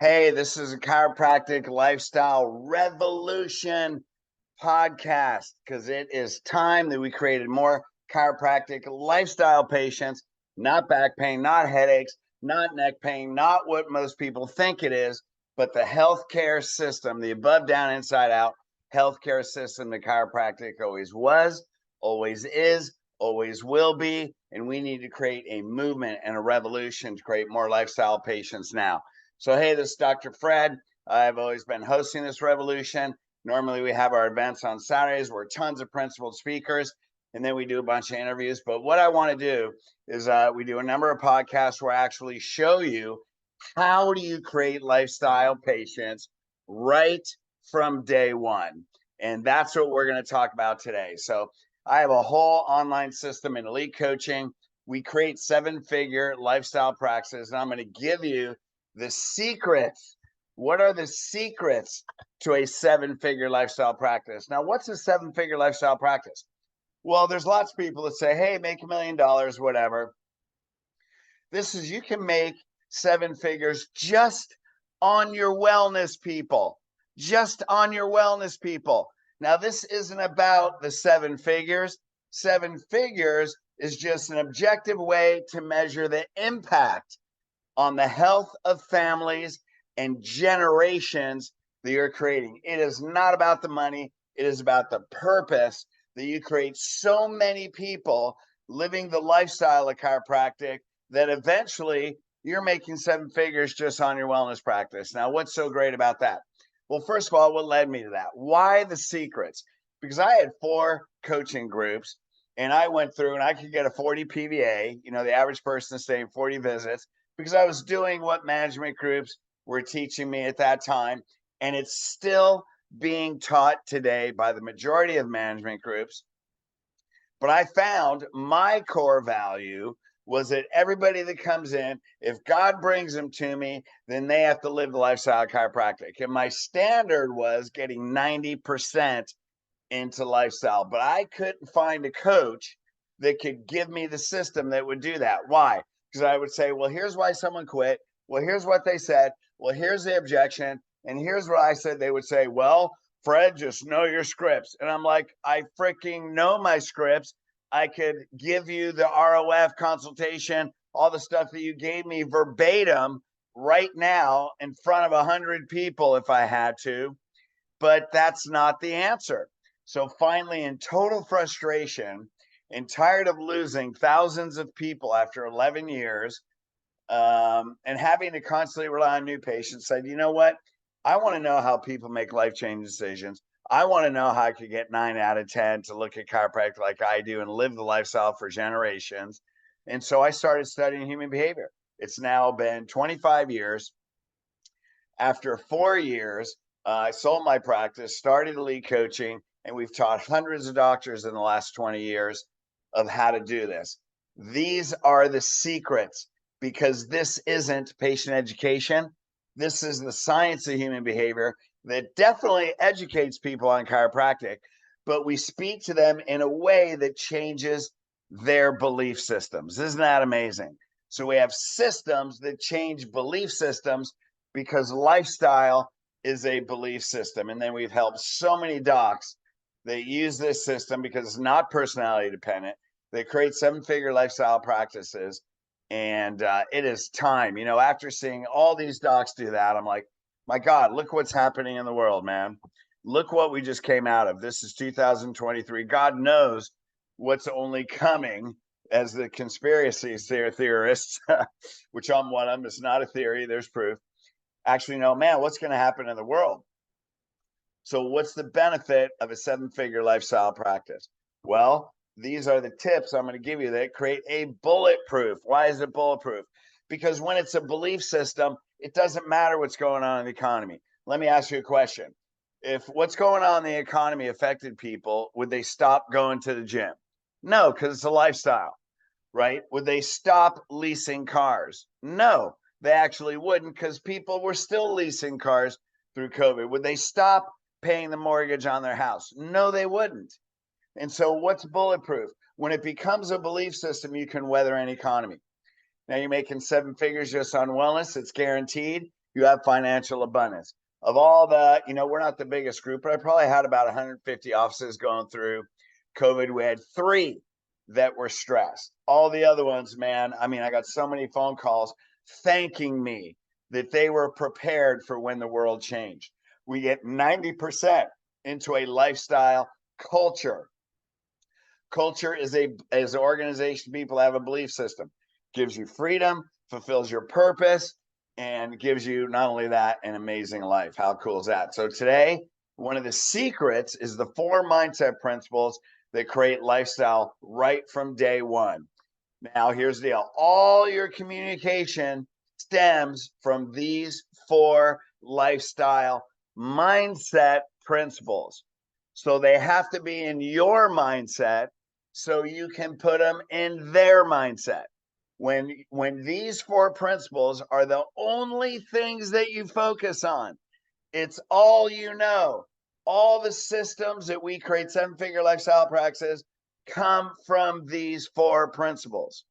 Hey, this is a chiropractic lifestyle revolution podcast because it is time that we created more chiropractic lifestyle patients, not back pain, not headaches, not neck pain, not what most people think it is, but the healthcare system, the above, down, inside out healthcare system that chiropractic always was, always is, always will be. And we need to create a movement and a revolution to create more lifestyle patients now. So, hey, this is Dr. Fred. I've always been hosting this revolution. Normally, we have our events on Saturdays where tons of principal speakers, and then we do a bunch of interviews. But what I want to do is we do a number of podcasts where I actually show you how do you create lifestyle patients right from day one. And that's what we're going to talk about today. So I have a whole online system in elite coaching. We create 7-figure lifestyle practices, and I'm going to give you the secrets. What are the secrets to a 7-figure lifestyle practice? Now, what's a 7-figure lifestyle practice? Well, there's lots of people that say, hey, make $1 million, whatever. This is, you can make 7 figures just on your wellness, people. Just on your wellness, people. Now, this isn't about the 7 figures. 7 figures is just an objective way to measure the impact on the health of families and generations that you're creating. It is not about the money. It is about the purpose that you create so many people living the lifestyle of chiropractic that eventually you're making 7 figures just on your wellness practice. Now, what's so great about that? Well, first of all, what led me to that? Why the secrets? Because I had 4 coaching groups and I went through and I could get a 40 PVA, the average person is staying 40 visits, because I was doing what management groups were teaching me at that time. And it's still being taught today by the majority of management groups. But I found my core value was that everybody that comes in, if God brings them to me, then they have to live the lifestyle of chiropractic. And my standard was getting 90% into lifestyle, but I couldn't find a coach that could give me the system that would do that. Why? Because I would say, well, here's why someone quit. Well, here's what they said. Well, here's the objection. And here's what I said. They would say, well, Fred, just know your scripts. And I'm like, I freaking know my scripts. I could give you the ROF consultation, all the stuff that you gave me verbatim right now in front of 100 people if I had to. But that's not the answer. So finally, in total frustration and tired of losing thousands of people after 11 years, and having to constantly rely on new patients, said, you know what? I want to know how people make life-changing decisions. I want to know how I could get 9 out of 10 to look at chiropractic like I do and live the lifestyle for generations. And so I started studying human behavior. It's now been 25 years. After 4 years, I sold my practice, started elite coaching, and we've taught hundreds of doctors in the last 20 years of how to do this. These are the secrets, because this isn't patient education. This is the science of human behavior that definitely educates people on chiropractic, but we speak to them in a way that changes their belief systems. Isn't that amazing? So we have systems that change belief systems, because lifestyle is a belief system. And then we've helped so many docs that use this system because it's not personality dependent. They create 7-figure lifestyle practices. And it is time, after seeing all these docs do that, I'm like, my God, look what's happening in the world, man. Look what we just came out of. This is 2023. God knows what's only coming, as the conspiracy theorists, which I'm one of them. It's not a theory, there's proof. Actually know, man, what's going to happen in the world? So what's the benefit of a 7-figure lifestyle practice? Well, these are the tips I'm going to give you that create a bulletproof. Why is it bulletproof? Because when it's a belief system, it doesn't matter what's going on in the economy. Let me ask you a question. If what's going on in the economy affected people, would they stop going to the gym? No, because it's a lifestyle, right? Would they stop leasing cars? No, they actually wouldn't, because people were still leasing cars through COVID. Would they stop paying the mortgage on their house? No, they wouldn't. And so what's bulletproof? When it becomes a belief system, you can weather any economy. Now you're making 7 figures just on wellness. It's guaranteed. you have financial abundance. Of all the, we're not the biggest group, but I probably had about 150 offices going through COVID. We had 3 that were stressed. All the other ones, man, I mean, I got so many phone calls thanking me that they were prepared for when the world changed. We get 90% into a lifestyle culture. Culture is an organization. People have a belief system, gives you freedom, fulfills your purpose, and gives you not only that, an amazing life. How cool is that? So today, one of the secrets is the 4 mindset principles that create lifestyle right from day one. Now, here's the deal. All your communication stems from these 4 lifestyle mindset principles. So they have to be in your mindset so you can put them in their mindset. When these 4 principles are the only things that you focus on, it's all you know. All the systems that we create, 7-figure lifestyle practices, come from these 4 principles.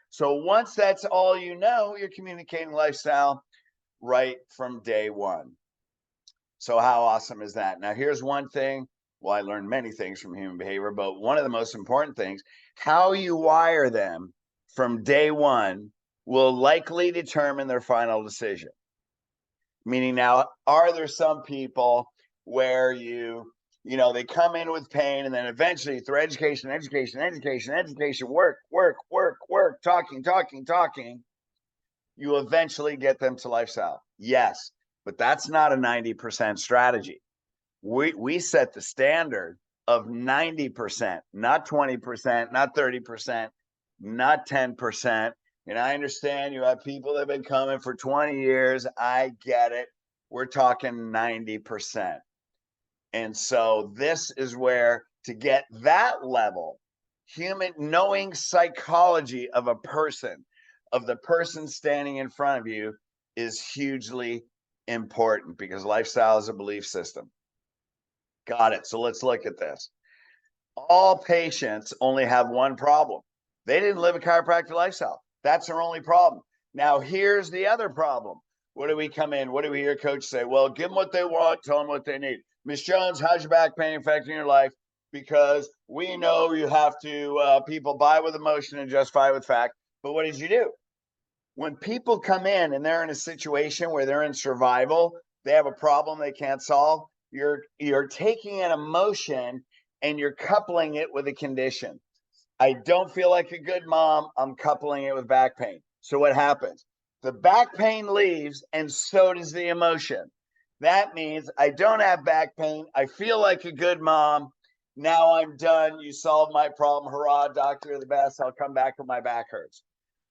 So once that's all you know, you're communicating lifestyle right from day one. So how awesome is that? Now, here's one thing. Well, I learned many things from human behavior, but one of the most important things, how you wire them from day one will likely determine their final decision. Meaning now, are there some people where they come in with pain and then eventually through education, work, talking, you eventually get them to lifestyle? Yes, but that's not a 90% strategy. We set the standard of 90%, not 20%, not 30%, not 10%. And I understand you have people that have been coming for 20 years. I get it. We're talking 90%. And so this is where, to get that level, knowing psychology of a person, of the person standing in front of you, is hugely important because lifestyle is a belief system. Got it. So let's look at this. All patients only have one problem. They didn't live a chiropractic lifestyle. That's their only problem. Now, here's the other problem. What do we come in? What do we hear coach say? Well, give them what they want, tell them what they need. Miss Jones, how's your back pain affecting your life? Because we know you have to, people buy with emotion and justify with fact. But what did you do? When people come in and they're in a situation where they're in survival, they have a problem they can't solve, you're taking an emotion and you're coupling it with a condition. I don't feel like a good mom. I'm coupling it with back pain. So what happens? The back pain leaves and so does the emotion. That means I don't have back pain. I feel like a good mom. Now I'm done. You solved my problem. Hurrah, doctor, you're the best. I'll come back when my back hurts.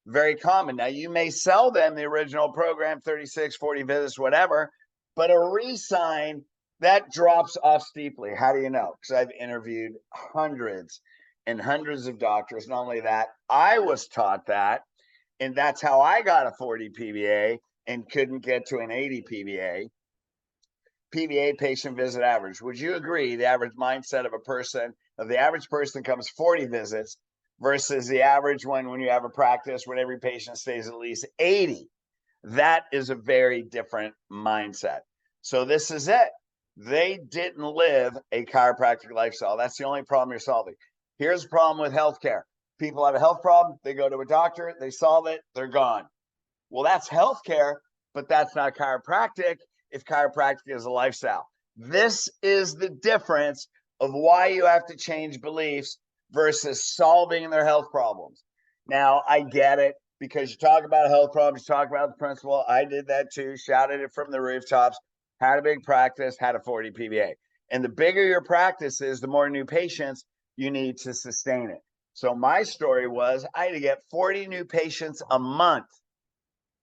Very common. Now you may sell them the original program, 36, 40 visits, whatever, but a re-sign, that drops off steeply. How do you know? Because I've interviewed hundreds and hundreds of doctors. Not only that, I was taught that, and that's how I got a 40 PVA and couldn't get to an 80 PVA. PVA, patient visit average. Would you agree the average mindset of the average person comes 40 visits versus the average one when you have a practice when every patient stays at least 80? That is a very different mindset. So this is it. They didn't live a chiropractic lifestyle. That's the only problem you're solving. Here's the problem with healthcare. People have a health problem. They go to a doctor. They solve it. They're gone. Well, that's healthcare, but that's not chiropractic if chiropractic is a lifestyle. This is the difference of why you have to change beliefs versus solving their health problems. Now, I get it because you talk about health problems, you talk about the principle. I did that too, shouted it from the rooftops, had a big practice, had a 40 PVA. And the bigger your practice is, the more new patients you need to sustain it. So my story was I had to get 40 new patients a month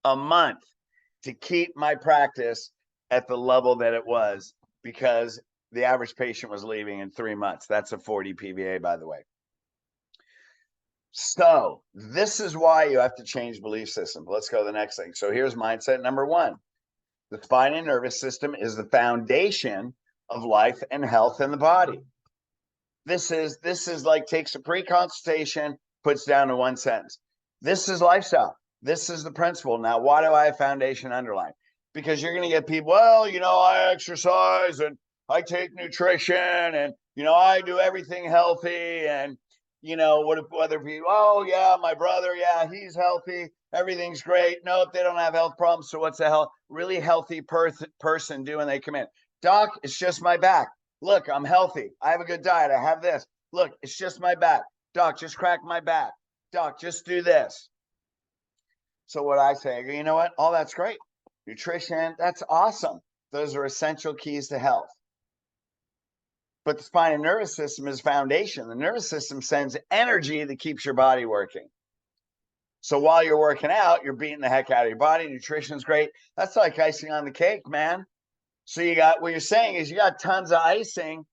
to keep my practice at the level that it was, because the average patient was leaving in 3 months. That's a 40 PVA, by the way. So this is why you have to change belief system. Let's go to the next thing. So here's mindset number 1. The spine and nervous system is the foundation of life and health in the body. This is like takes a pre-consultation, puts down in one sentence. This is lifestyle. This is the principle. Now, why do I have foundation underlined? because you're going to get people, well, I exercise and I take nutrition and, I do everything healthy. And, what if other people, oh, yeah, my brother, yeah, he's healthy. Everything's great. Nope, they don't have health problems. So what's a really healthy person do when they come in? Doc, it's just my back. Look, I'm healthy. I have a good diet. I have this. Look, it's just my back. Doc, just crack my back. Doc, just do this. So what I say, you know what? All that's great. Nutrition, that's awesome. Those are essential keys to health. But the spine and nervous system is foundation. The nervous system sends energy that keeps your body working. So while you're working out, you're beating the heck out of your body. Nutrition's great. That's like icing on the cake, man. So you got, what you're saying is you got tons of icing,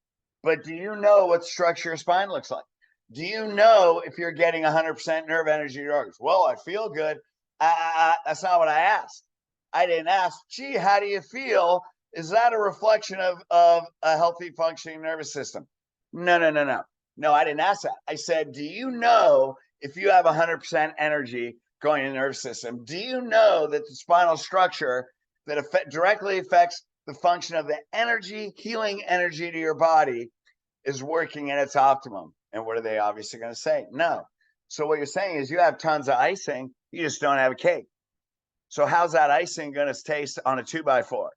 but do you know what structure your spine looks like? Do you know if you're getting 100% nerve energy to your organs? Well, I feel good. That's not what I asked. I didn't ask, gee, how do you feel? Is that a reflection of a healthy functioning nervous system? No. No, I didn't ask that. I said, do you know if you have 100% energy going in the nervous system, do you know that the spinal structure that directly affects the function of the energy, healing energy to your body is working at its optimum? And what are they obviously going to say? No. So what you're saying is you have tons of icing, you just don't have a cake. So how's that icing going to taste on a 2x4?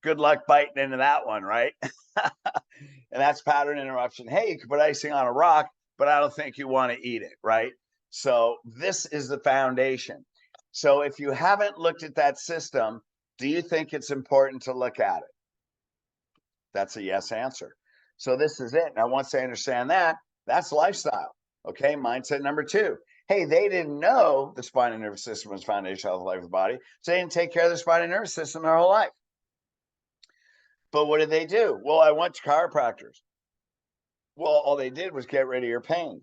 Good luck biting into that one, right? And that's pattern interruption. Hey, you can put icing on a rock, but I don't think you want to eat it, right? So this is the foundation. So if you haven't looked at that system, do you think it's important to look at it? That's a yes answer. So this is it. Now, once they understand that, that's lifestyle. Okay, mindset number 2. Hey, they didn't know the spine and nervous system was foundational of the life of the body, so they didn't take care of the spine and nervous system their whole life. But what did they do? Well, I went to chiropractors. Well, all they did was get rid of your pain.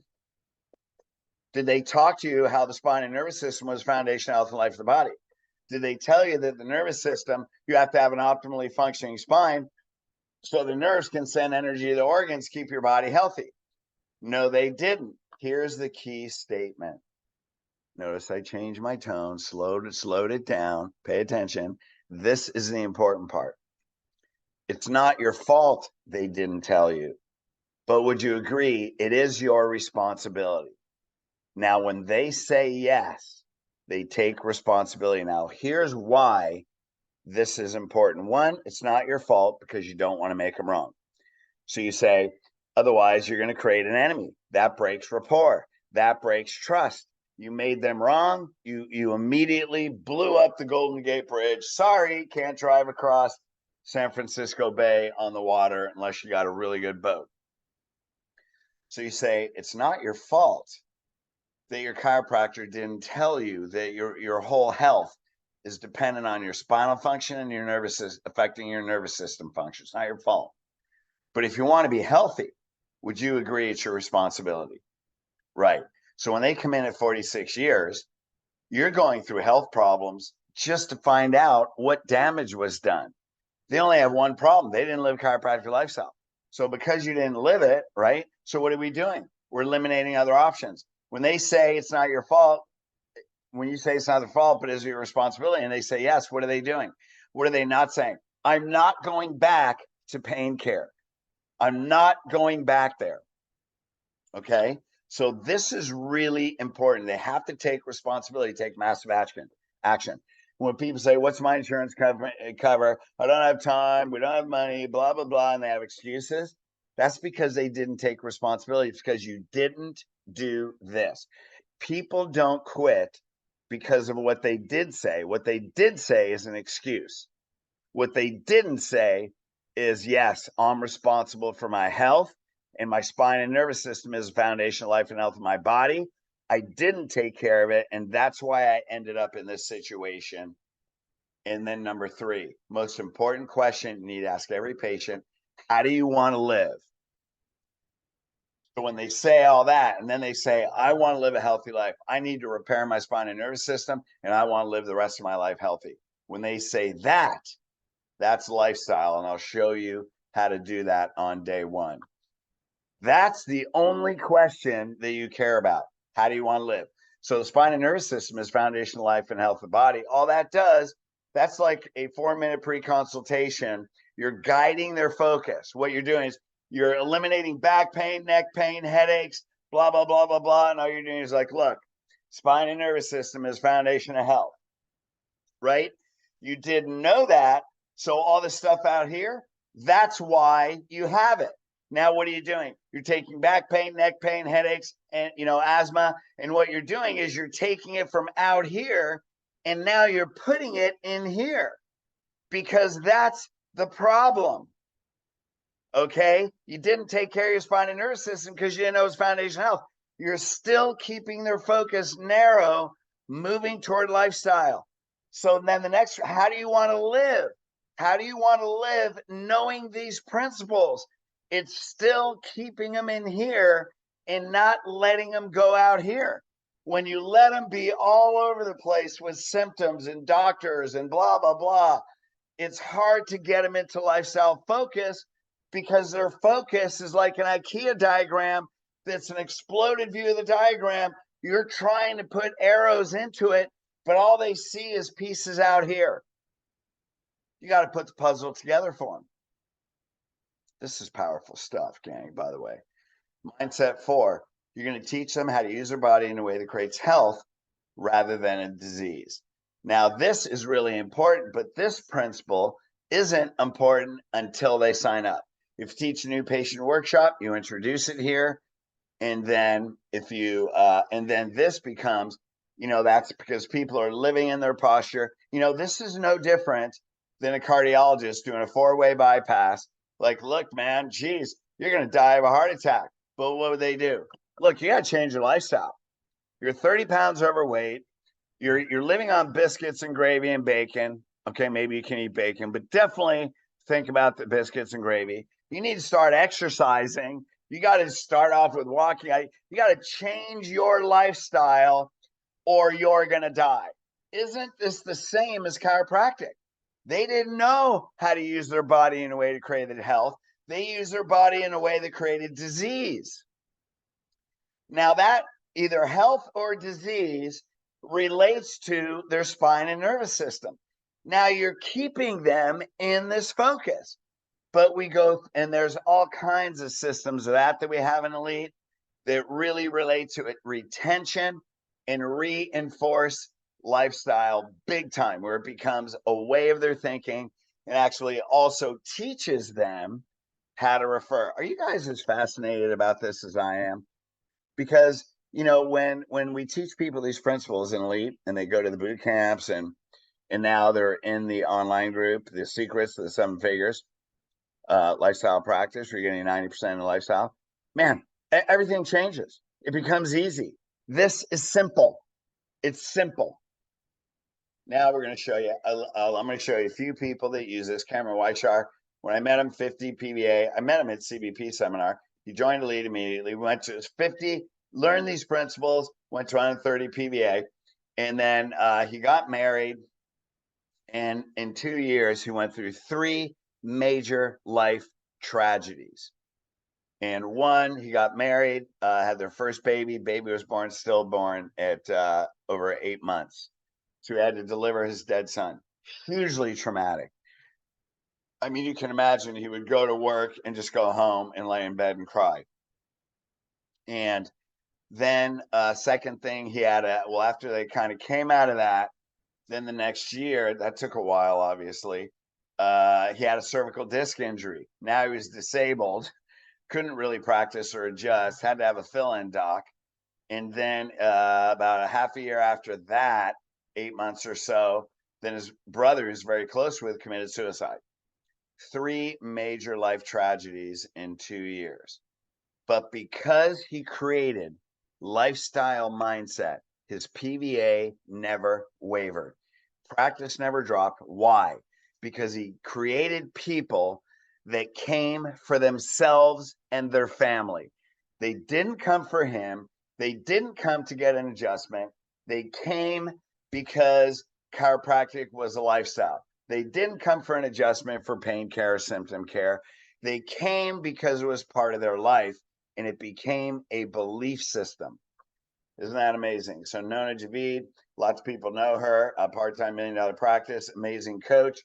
Did they talk to you how the spine and nervous system was foundational health and life of the body? Did they tell you that the nervous system, you have to have an optimally functioning spine so the nerves can send energy to the organs, keep your body healthy? No, they didn't. Here's the key statement. Notice I changed my tone, slowed it down. Pay attention. This is the important part. It's not your fault they didn't tell you, but would you agree it is your responsibility? Now, when they say yes, they take responsibility. Now, here's why this is important. One, it's not your fault because you don't want to make them wrong. So you say, otherwise, you're going to create an enemy. That breaks rapport. That breaks trust. You made them wrong. You immediately blew up the Golden Gate Bridge. Sorry, can't drive across San Francisco Bay on the water unless you got a really good boat. So you say, it's not your fault that your chiropractor didn't tell you that your whole health is dependent on your spinal function and your nervous system, affecting your nervous system function. It's not your fault. But if you want to be healthy, would you agree it's your responsibility? Right. So when they come in at 46 years, you're going through health problems just to find out what damage was done. They only have one problem. They didn't live chiropractic lifestyle. So because you didn't live it, right? So what are we doing? We're eliminating other options. When they say it's not your fault, when you say it's not their fault, but it's your responsibility, and they say yes, what are they doing? What are they not saying? I'm not going back to pain care. I'm not going back there. Okay. So this is really important. They have to take responsibility, take massive action. When people say, what's my insurance cover? I don't have time. We don't have money, blah, blah, blah. And they have excuses. That's because they didn't take responsibility. It's because you didn't do this. People don't quit because of what they did say. What they did say is an excuse. What they didn't say is, yes, I'm responsible for my health, and my spine and nervous system is the foundation of life and health of my body. I didn't take care of it, and that's why I ended up in this situation. And then number 3, most important question you need to ask every patient, how do you want to live? So when they say all that, and then they say, I want to live a healthy life, I need to repair my spine and nervous system, and I want to live the rest of my life healthy. When they say that, that's lifestyle, and I'll show you how to do that on day 1. That's the only question that you care about. How do you want to live? So the spine and nervous system is foundation of life and health of the body. All that does That's like a 4-minute pre-consultation. You're guiding their focus. What you're doing is you're eliminating back pain, neck pain, headaches, blah, blah, blah, blah, blah. And all you're doing is like, look, spine and nervous system is foundation of health, right? You didn't know that. So all this stuff out here, that's why you have it. Now, what are you doing? You're taking back pain, neck pain, headaches, and asthma. And what you're doing is you're taking it from out here, and now you're putting it in here because that's the problem. Okay, you didn't take care of your spine and nervous system because you didn't know it's foundation health. You're still keeping their focus narrow, moving toward lifestyle. So then the next, how do you want to live? How do you want to live knowing these principles? It's still keeping them in here and not letting them go out here. When you let them be all over the place with symptoms and doctors and blah, blah, blah, it's hard to get them into lifestyle focus because their focus is like an IKEA diagram that's an exploded view of the diagram. You're trying to put arrows into it, but all they see is pieces out here. You got to put the puzzle together for them. This is powerful stuff, gang, by the way. Mindset 4, you're going to teach them how to use their body in a way that creates health rather than a disease. Now, this is really important, but this principle isn't important until they sign up. If you teach a new patient workshop, you introduce it here. And then if you, and then this becomes, that's because people are living in their posture. This is no different than a cardiologist doing a 4-way bypass. Like, look, man, geez, you're going to die of a heart attack. But what would they do? Look, you got to change your lifestyle. You're 30 pounds overweight. You're living on biscuits and gravy and bacon. Okay, maybe you can eat bacon, but definitely think about the biscuits and gravy. You need to start exercising. You got to start off with walking. You got to change your lifestyle or you're going to die. Isn't this the same as chiropractic? They didn't know how to use their body in a way to create health. They used their body in a way that created disease. Now that either health or disease relates to their spine and nervous system. Now you're keeping them in this focus, but we go, and there's all kinds of systems of that we have in Elite that really relate to it, retention and reinforce lifestyle big time, where it becomes a way of their thinking and actually also teaches them how to refer. Are you guys as fascinated about this as I am? Because when we teach people these principles in Elite and they go to the boot camps and now they're in the online group, the secrets to the 7 figures, lifestyle practice, where you're getting 90% of the lifestyle, man, everything changes. It becomes easy. This is simple. It's simple. Now we're going to show you, I'm going to show you a few people that use this. Cameron Whiteshire, when I met him, 50 PVA, I met him at CBP seminar. He joined Elite immediately, went to 50, learned these principles, went to 130 PVA, and then he got married. And in 2 years, he went through 3 major life tragedies. And one, he got married, had their first baby. Baby was born stillborn at over 8 months. So he had to deliver his dead son. Hugely traumatic. I mean, you can imagine he would go to work and just go home and lay in bed and cry. And then second thing, he had after they kind of came out of that, then the next year, that took a while, obviously, he had a cervical disc injury. Now he was disabled, couldn't really practice or adjust, had to have a fill-in doc. And then about a half a year after that, 8 months or so, then his brother, who's very close with, committed suicide. 3 major life tragedies in 2 years. But because he created lifestyle mindset, his PVA never wavered. Practice never dropped. Why? Because he created people that came for themselves and their family. They didn't come for him. They didn't come to get an adjustment. They came because chiropractic was a lifestyle. They didn't come for an adjustment for pain care or symptom care. They came because it was part of their life and it became a belief system. Isn't that amazing? So Nona Javid, lots of people know her, a part-time $1 million practice, amazing coach.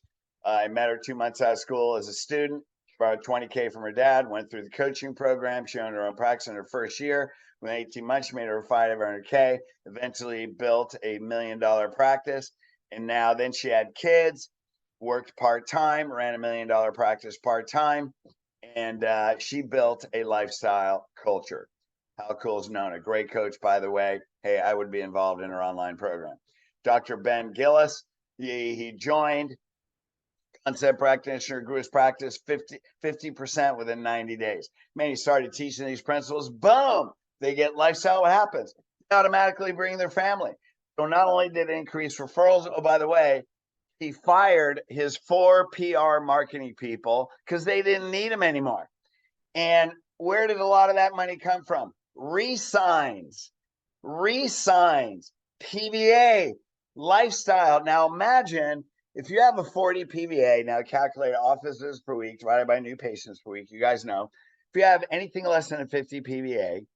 I met her 2 months out of school as a student. She borrowed $20K from her dad, went through the coaching program. She owned her own practice in her first year. Within 18 months, she made over $500K, eventually built a $1 million practice. And now then she had kids, worked part-time, ran a $1 million practice part-time, and she built a lifestyle culture. How cool is Nona? Great coach, by the way. Hey, I would be involved in her online program. Dr. Ben Gillis, he joined, concept practitioner, grew his practice 50% within 90 days. Man, he started teaching these principles. Boom! They get lifestyle. What happens? They automatically bring their family. So not only did it increase referrals, oh, by the way, he fired his 4 PR marketing people because they didn't need him anymore. And where did a lot of that money come from? Resigns, PVA, lifestyle. Now imagine if you have a 40 PVA, now calculate offices per week divided by new patients per week. You guys know, if you have anything less than a 50 PVA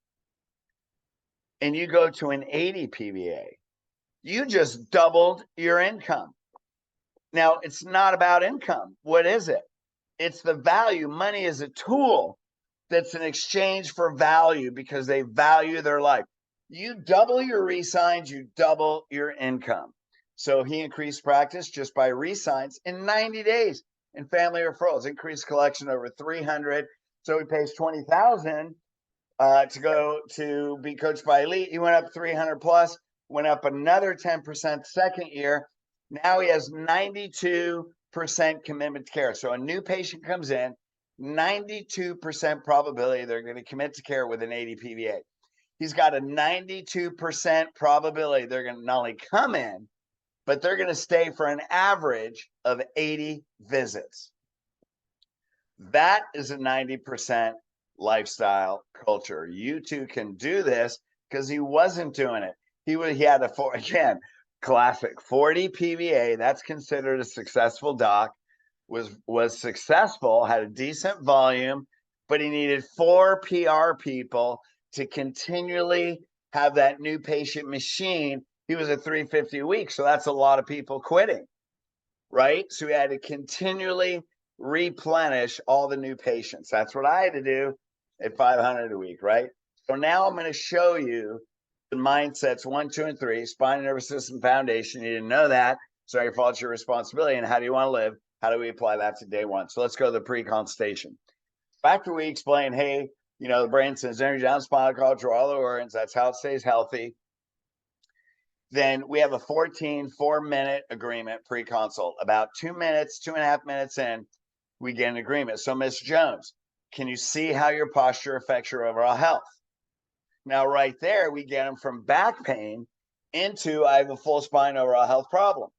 and you go to an 80 PVA, you just doubled your income. Now, it's not about income. What is it? It's the value. Money is a tool that's an exchange for value because they value their life. You double your resigns, you double your income. So he increased practice just by resigns in 90 days in family referrals, increased collection over 300. So he pays 20,000 to go to be coached by elite. He went up 300 plus, went up another 10% second year. Now he has 92% commitment to care. So a new patient comes in, 92% probability they're going to commit to care with an 80 PVA. He's got a 92% probability they're going to not only come in, but they're going to stay for an average of 80 visits. That is a 90% lifestyle culture. You too can do this because he wasn't doing it. He had again, classic 40 PVA. That's considered a successful doc. Was successful, had a decent volume, but he needed 4 PR people to continually have that new patient machine. He was at 350 a week, so that's a lot of people quitting, right? So he had to continually replenish all the new patients. That's what I had to do at 500 a week, right? So now I'm going to show you the mindsets 1, 2, and 3, spine and nervous system foundation. You didn't know that. So your fault, it's your responsibility. And how do you want to live? How do we apply that to day one? So let's go to the pre-consultation. After we explain, hey, the brain sends energy down spinal cord to all the organs. That's how it stays healthy. Then we have a 4-minute agreement pre-consult. About 2 minutes, 2.5 minutes in, we get an agreement. So Ms. Jones, can you see how your posture affects your overall health? Now, right there, we get them from back pain into I have a full spine overall health problem,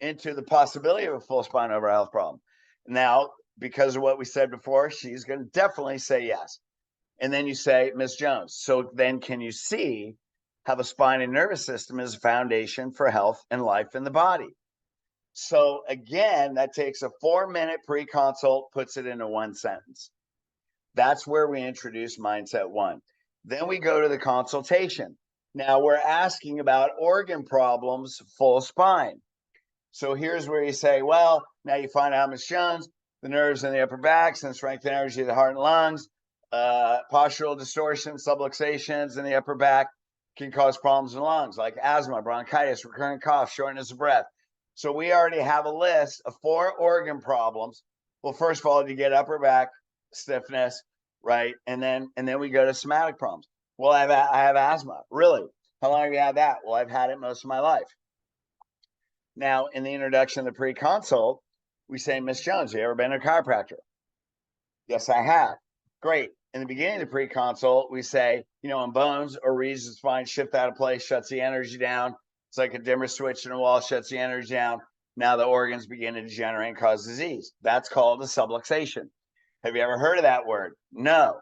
into the possibility of a full spine overall health problem. Now, because of what we said before, she's going to definitely say yes. And then you say, Ms. Jones, so then can you see how the spine and nervous system is a foundation for health and life in the body? So again, that takes a 4-minute pre-consult, puts it into one sentence. That's where we introduce mindset 1. Then we go to the consultation. Now we're asking about organ problems, full spine. So here's where you say, well, now you find out, Ms. Jones, the nerves in the upper back send strength and energy to the heart and lungs. Postural distortions, subluxations in the upper back can cause problems in the lungs like asthma, bronchitis, recurrent cough, shortness of breath. So we already have a list of 4 organ problems. Well, first of all, you get upper back stiffness, right? And then we go to somatic problems. Well, I have asthma. Really? How long have you had that? Well, I've had it most of my life. Now, in the introduction of the pre-consult, we say, Ms. Jones, have you ever been to a chiropractor? Yes, I have. Great. In the beginning of the pre-consult, we say, in bones or regions of the spine, shift out of place, shuts the energy down. It's like a dimmer switch in a wall, shuts the energy down. Now the organs begin to degenerate and cause disease. That's called a subluxation. Have you ever heard of that word? No.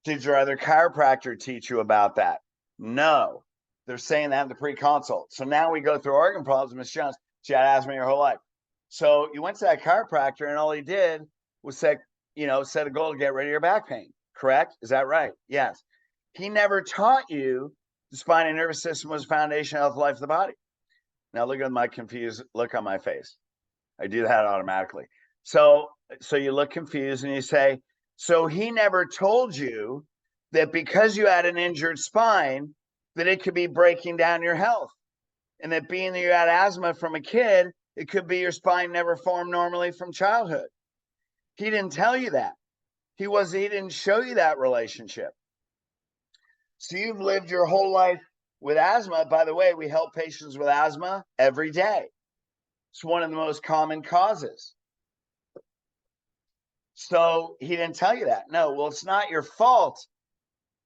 Did your other chiropractor teach you about that? No. They're saying that in the pre-consult. So now we go through organ problems. Ms. Jones, she had asthma your whole life. So you went to that chiropractor and all he did was set a goal to get rid of your back pain. Correct? Is that right? Yes. He never taught you The spine and nervous system was the foundation of life of the body. Now look at my confused look on my face. I do that automatically. So you look confused and you say, so he never told you that because you had an injured spine, that it could be breaking down your health. And that being that you had asthma from a kid, it could be your spine never formed normally from childhood. He didn't tell you that. He didn't show you that relationship. So you've lived your whole life with asthma. By the way, we help patients with asthma every day. It's one of the most common causes. So he didn't tell you that. No, well, it's not your fault.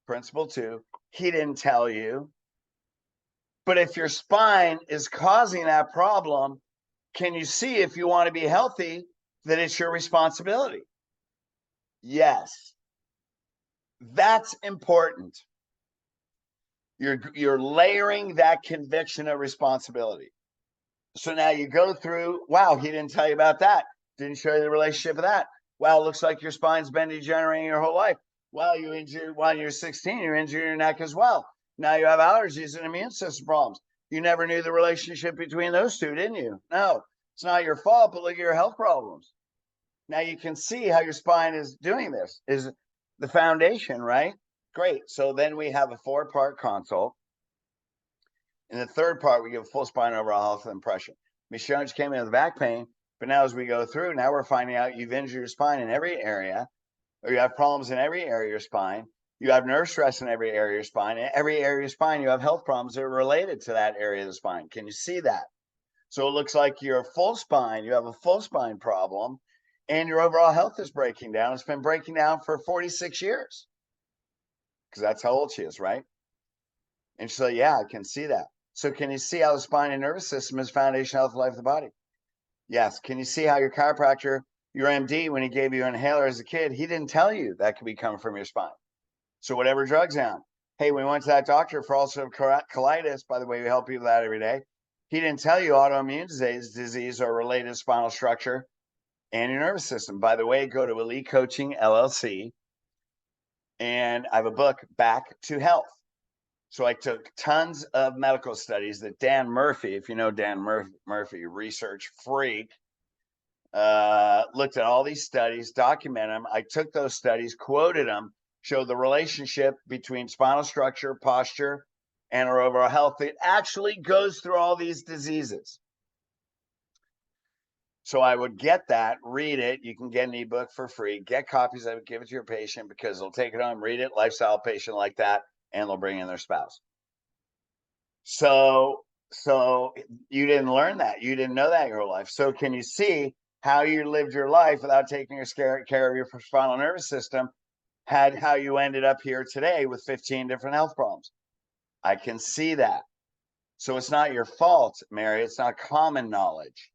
Principle 2, he didn't tell you. But if your spine is causing that problem, can you see, if you want to be healthy, that it's your responsibility? Yes. That's important. You're layering that conviction of responsibility. So now you go through, wow, he didn't tell you about that. Didn't show you the relationship of that. Wow, looks like your spine's been degenerating your whole life. Wow, you injured while you're 16, you're injuring your neck as well. Now you have allergies and immune system problems. You never knew the relationship between those two, didn't you? No, it's not your fault, but look at your health problems. Now you can see how your spine is doing this, is the foundation, right? Great. So then we have a 4-part consult. In the third part, we give full spine overall health impression. Michelle just came in with back pain, but now as we go through, now we're finding out you've injured your spine in every area, or you have problems in every area of your spine. You have nerve stress in every area of your spine. In every area of your spine, you have health problems that are related to that area of the spine. Can you see that? So it looks like you're a full spine. You have a full spine problem, and your overall health is breaking down. It's been breaking down for 46 years, because that's how old she is, right? And she's like, yeah, I can see that. So can you see how the spine and nervous system is foundation health, life of the body? Yes. Can you see how your chiropractor, your MD, when he gave you an inhaler as a kid, he didn't tell you that could be coming from your spine. So whatever drug's on. Hey, we went to that doctor for ulcerative colitis. By the way, we help people with that every day. He didn't tell you autoimmune disease or related spinal structure and your nervous system. By the way, go to Elite Coaching LLC, and I have a book, Back to Health. So I took tons of medical studies that Dan Murphy, if you know Dan Murphy, research freak, looked at all these studies, documented them. I took those studies, quoted them, showed the relationship between spinal structure, posture, and our overall health. It actually goes through all these diseases. So I would get that, read it. You can get an ebook for free. Get copies of it, give it to your patient, because they'll take it home, read it, lifestyle patient like that, and they'll bring in their spouse. So you didn't learn that. You didn't know that your whole life. So can you see how you lived your life without taking care of your spinal nervous system, had how you ended up here today with 15 different health problems? I can see that. So it's not your fault, Mary. It's not common knowledge.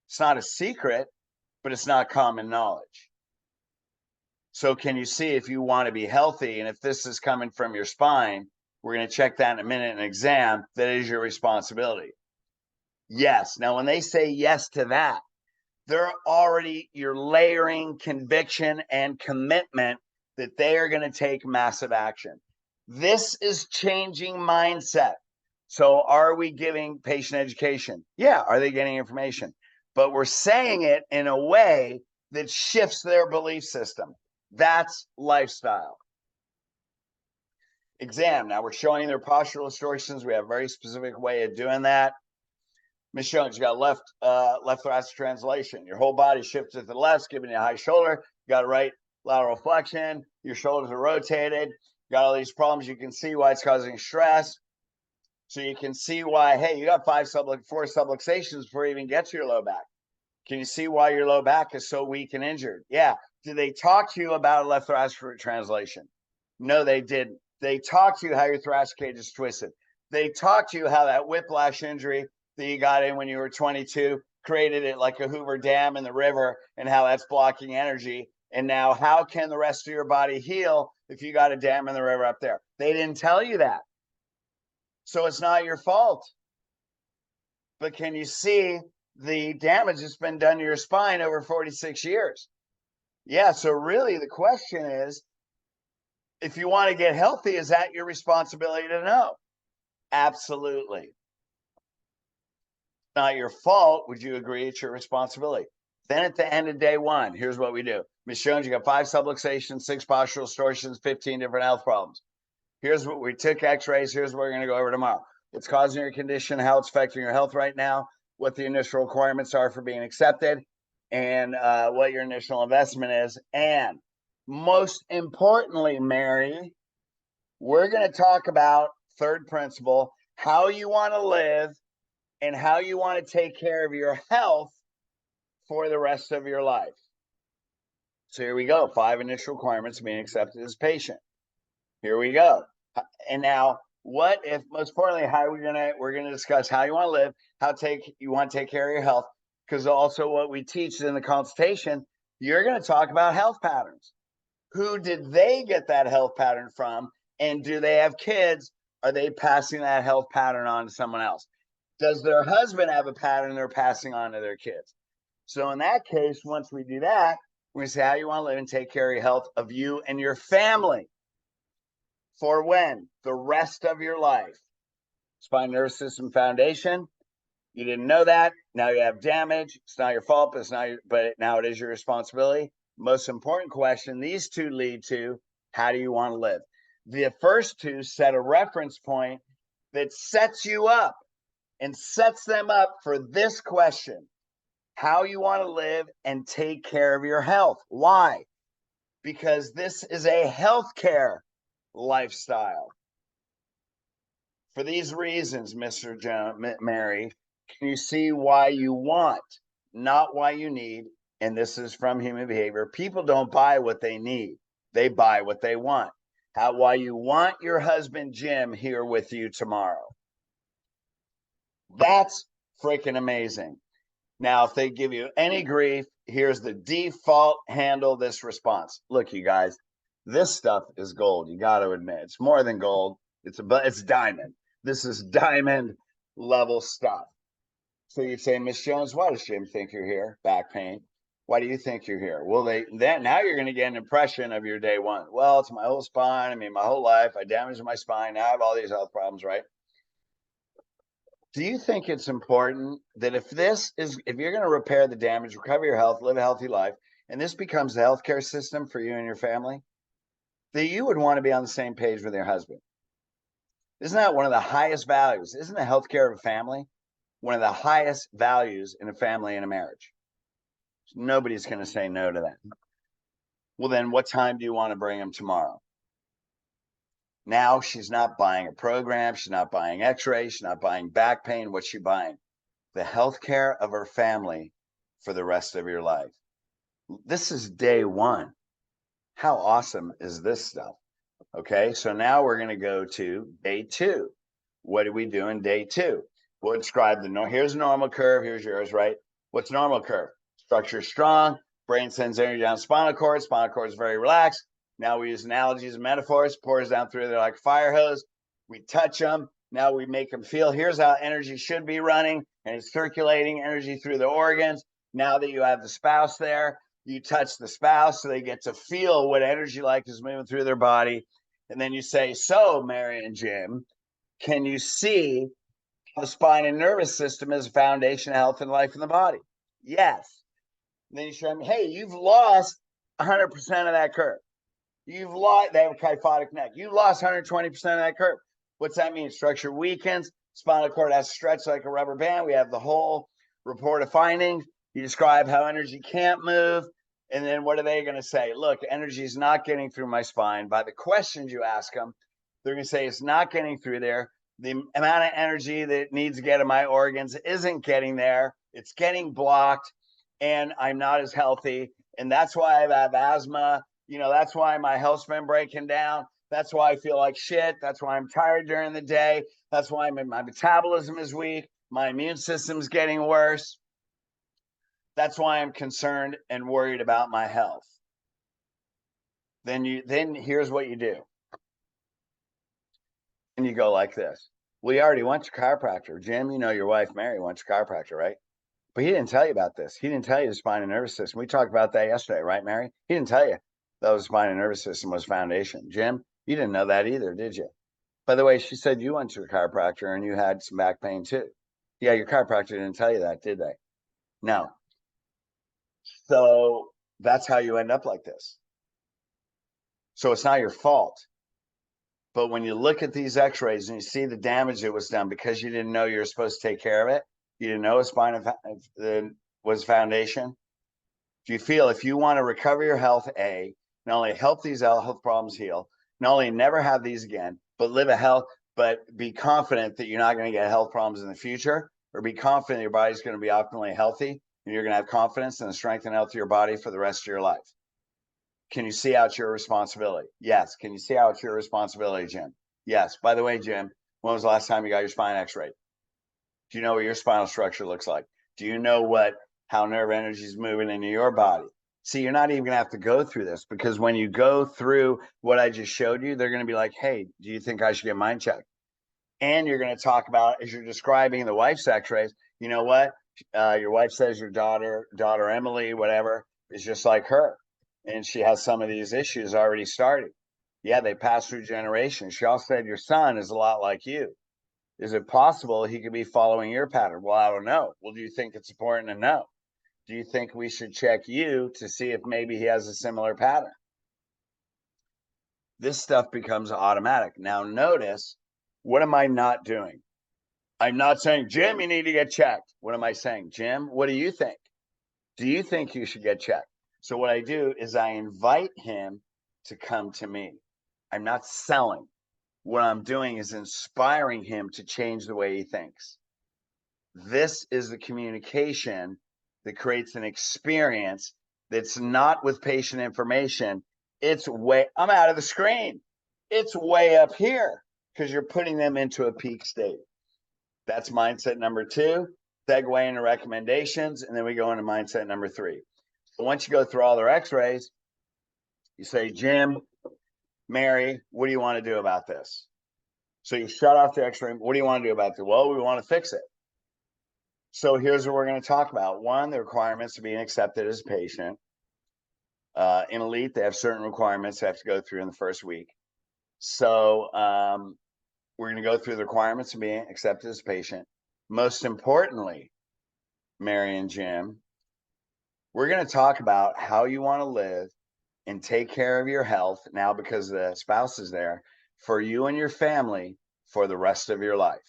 It's not a secret, but it's not common knowledge. So can you see, if you want to be healthy, and if this is coming from your spine, we're going to check that in a minute in an exam, that is your responsibility. Yes. Now, when they say yes to that, you're layering conviction and commitment that they are going to take massive action. This is changing mindset. So are we giving patient education? Yeah. Are they getting information? But we're saying it in a way that shifts their belief system. That's lifestyle. Exam. Now we're showing their postural distortions. We have a very specific way of doing that. Miss Jones, you got left thoracic translation. Your whole body shifts to the left, giving you a high shoulder. You got a right lateral flexion. Your shoulders are rotated. You got all these problems. You can see why it's causing stress. So you can see why, hey, you got 4 subluxations before you even get to your low back. Can you see why your low back is so weak and injured? Yeah. Did they talk to you about a left thoracic translation? No, they didn't. They talked to you how your thoracic cage is twisted. They talked to you how that whiplash injury that you got in when you were 22 created it like a Hoover Dam in the river, and how that's blocking energy. And now how can the rest of your body heal if you got a dam in the river up there? They didn't tell you that. So it's not your fault. But can you see the damage that's been done to your spine over 46 years? Yeah. So really the question is, if you want to get healthy, is that your responsibility to know? Absolutely. Not your fault. Would you agree? It's your responsibility. Then at the end of day one, here's what we do. Ms. Jones, you got 5 subluxations, 6 postural distortions, 15 different health problems. Here's what we took x-rays. Here's what we're going to go over tomorrow. What's causing your condition, how it's affecting your health right now, what the initial requirements are for being accepted, and what your initial investment is. And most importantly, Mary, we're going to talk about third principle, how you want to live and how you want to take care of your health for the rest of your life. So here we go. 5 initial requirements of being accepted as a patient. Here we go. And now, what if, most importantly, how we're gonna discuss how you want to live, you want to take care of your health, because also what we teach in the consultation, you're going to talk about health patterns. Who did they get that health pattern from? And do they have kids? Are they passing that health pattern on to someone else? Does their husband have a pattern they're passing on to their kids? So in that case, once we do that, we're going to say how you want to live and take care of your health of you and your family. For when? The rest of your life. Spine nervous system foundation. You didn't know that. Now you have damage. It's not your fault, but now it is your responsibility. Most important question, these 2 lead to how do you want to live? The first 2 set a reference point that sets you up and sets them up for this question, how you want to live and take care of your health. Why? Because this is a healthcare lifestyle. For these reasons, Mr. Mary, can you see why you want, not why you need? And this is from human behavior. People don't buy what they need. They buy what they want. Why you want your husband, Jim, here with you tomorrow. That's freaking amazing. Now, if they give you any grief, here's the default handle this response. Look, you guys, this stuff is gold. You got to admit, it's more than gold. It's diamond. This is diamond level stuff. So you say, Miss Jones, why does Jim think you're here? Back pain. Why do you think you're here? Well, now you're going to get an impression of your day one. Well, it's my whole spine. I mean, my whole life, I damaged my spine. Now I have all these health problems, right? Do you think it's important that if you're going to repair the damage, recover your health, live a healthy life, and this becomes the healthcare system for you and your family, that you would want to be on the same page with your husband? Isn't that one of the highest values? Isn't the healthcare of a family one of the highest values in a family and a marriage? Nobody's going to say no to that. Well, then what time do you want to bring him tomorrow? Now she's not buying a program. She's not buying x-rays. She's not buying back pain. What's she buying? The healthcare of her family for the rest of your life. This is day one. How awesome is this stuff? Okay, so now we're going to go to day 2. What do we do in day 2? We'll describe here's a normal curve. Here's yours, right? What's normal curve? Structure strong. Brain sends energy down spinal cord. Spinal cord is very relaxed. Now we use analogies and metaphors. Pours down through there like a fire hose. We touch them. Now we make them feel. Here's how energy should be running, and it's circulating energy through the organs. Now that you have the spouse there, you touch the spouse so they get to feel what energy like is moving through their body. And then you say, so Mary and Jim, can you see how the spine and nervous system is a foundation of health and life in the body? Yes. And then you show them, hey, you've lost 100% of that curve. They have a kyphotic neck. You lost 120% of that curve. What's that mean? Structure weakens. Spinal cord has to stretch like a rubber band. We have the whole report of findings. You describe how energy can't move. And then what are they going to say? Look, energy is not getting through my spine. By the questions you ask them, they're going to say it's not getting through there. The amount of energy that needs to get to my organs isn't getting there. It's getting blocked, and I'm not as healthy. And that's why I have asthma. That's why my health's been breaking down. That's why I feel like shit. That's why I'm tired during the day. That's why my metabolism is weak. My immune system's getting worse. That's why I'm concerned and worried about my health. Then here's what you do. And you go like this. We already went to chiropractor. Jim, your wife, Mary, went to chiropractor, right? But he didn't tell you about this. He didn't tell you the spine and nervous system. We talked about that yesterday, right, Mary? He didn't tell you that the spine and nervous system was foundation. Jim, you didn't know that either, did you? By the way, she said you went to a chiropractor and you had some back pain too. Yeah, your chiropractor didn't tell you that, did they? No. So that's how you end up like this. So it's not your fault. But when you look at these x-rays and you see the damage that was done because you didn't know you were supposed to take care of it, you didn't know a spine was foundation. Do you feel if you want to recover your health, not only help these health problems heal, not only never have these again, but live a health, but be confident that you're not going to get health problems in the future, or be confident your body's going to be optimally healthy and you're going to have confidence in the strength and health of your body for the rest of your life? Can you see how it's your responsibility? Yes. Can you see how it's your responsibility, Jim? Yes. By the way, Jim, when was the last time you got your spine x-rayed? Do you know what your spinal structure looks like? Do you know how nerve energy is moving into your body? See, you're not even going to have to go through this, because when you go through what I just showed you, they're going to be like, hey, do you think I should get mine checked? And you're going to talk about, as you're describing the wife's x-rays, you know what? Your wife says your daughter Emily, whatever, is just like her. And she has some of these issues already started. Yeah, they pass through generations. She also said your son is a lot like you. Is it possible he could be following your pattern? Well, I don't know. Well, do you think it's important to know? Do you think we should check you to see if maybe he has a similar pattern? This stuff becomes automatic. Now, notice, what am I not doing? I'm not saying, Jim, you need to get checked. What am I saying? Jim, what do you think? Do you think you should get checked? So what I do is I invite him to come to me. I'm not selling. What I'm doing is inspiring him to change the way he thinks. This is the communication that creates an experience that's not with patient information. It's I'm out of the screen. It's way up here because you're putting them into a peak state. That's mindset number 2. Segue into recommendations, and then we go into mindset number 3. So once you go through all their x-rays, you say, Jim, Mary, what do you want to do about this? So you shut off the x-ray. What do you want to do about this? Well, we want to fix it. So here's what we're going to talk about. 1, the requirements to being accepted as a patient. In Elite, they have certain requirements they have to go through in the first week. So we're going to go through the requirements of being accepted as a patient. Most importantly, Mary and Jim, we're going to talk about how you want to live and take care of your health now, because the spouse is there, for you and your family for the rest of your life.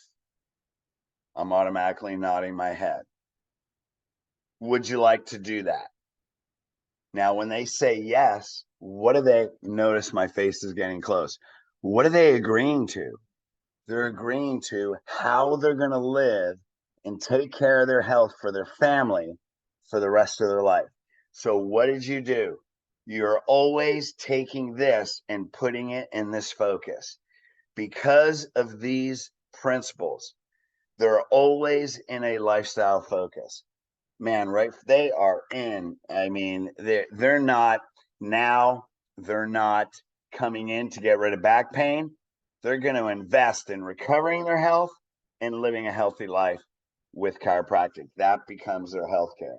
I'm automatically nodding my head. Would you like to do that? Now, when they say yes, what do they notice? My face is getting close. What are they agreeing to? They're agreeing to how they're going to live and take care of their health for their family for the rest of their life. So what did you do? You're always taking this and putting it in this focus. Because of these principles, they're always in a lifestyle focus. Man, right? They are in. I mean, they're not coming in to get rid of back pain. They're going to invest in recovering their health and living a healthy life with chiropractic. That becomes their healthcare.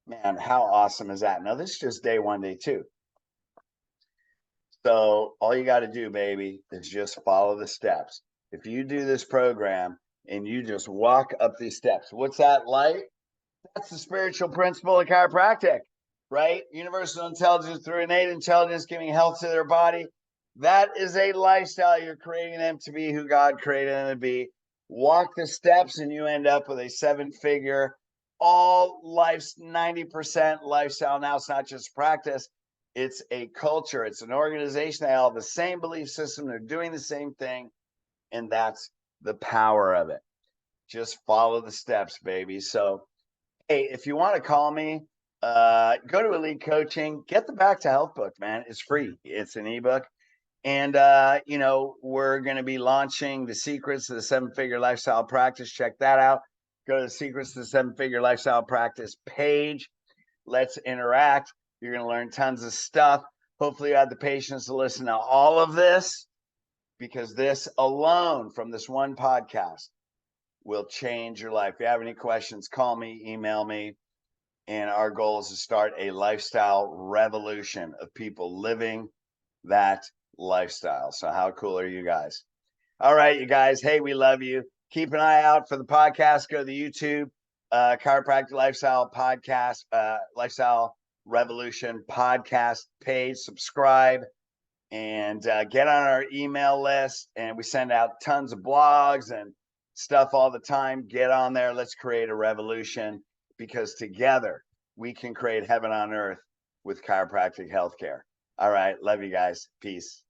Man, how awesome is that? Now, this is just day 1, day 2. So all you got to do, baby, is just follow the steps. If you do this program and you just walk up these steps, what's that light? That's the spiritual principle of chiropractic, right? Universal intelligence through innate intelligence, giving health to their body. That is a lifestyle. You're creating them to be who God created them to be. Walk the steps and you end up with a 7-figure, all life's 90% lifestyle. Now it's not just practice. It's a culture. It's an organization. They all have the same belief system. They're doing the same thing. And that's the power of it. Just follow the steps, baby. So, hey, if you want to call me, go to Elite Coaching, get the Back to Health book, man. It's free. It's an ebook. And, we're going to be launching the Secrets of the 7-Figure Lifestyle Practice. Check that out. Go to the Secrets of the 7-Figure Lifestyle Practice page. Let's interact. You're going to learn tons of stuff. Hopefully you have the patience to listen to all of this, because this alone from this one podcast will change your life. If you have any questions, call me, email me. And our goal is to start a lifestyle revolution of people living that lifestyle. So how cool are you guys? All right, you guys. Hey, we love you. Keep an eye out for the podcast. Go to the YouTube Chiropractic Lifestyle Podcast, Lifestyle Revolution podcast page. Subscribe and get on our email list. And we send out tons of blogs and stuff all the time. Get on there. Let's create a revolution, because together we can create heaven on earth with chiropractic healthcare. All right. Love you guys. Peace.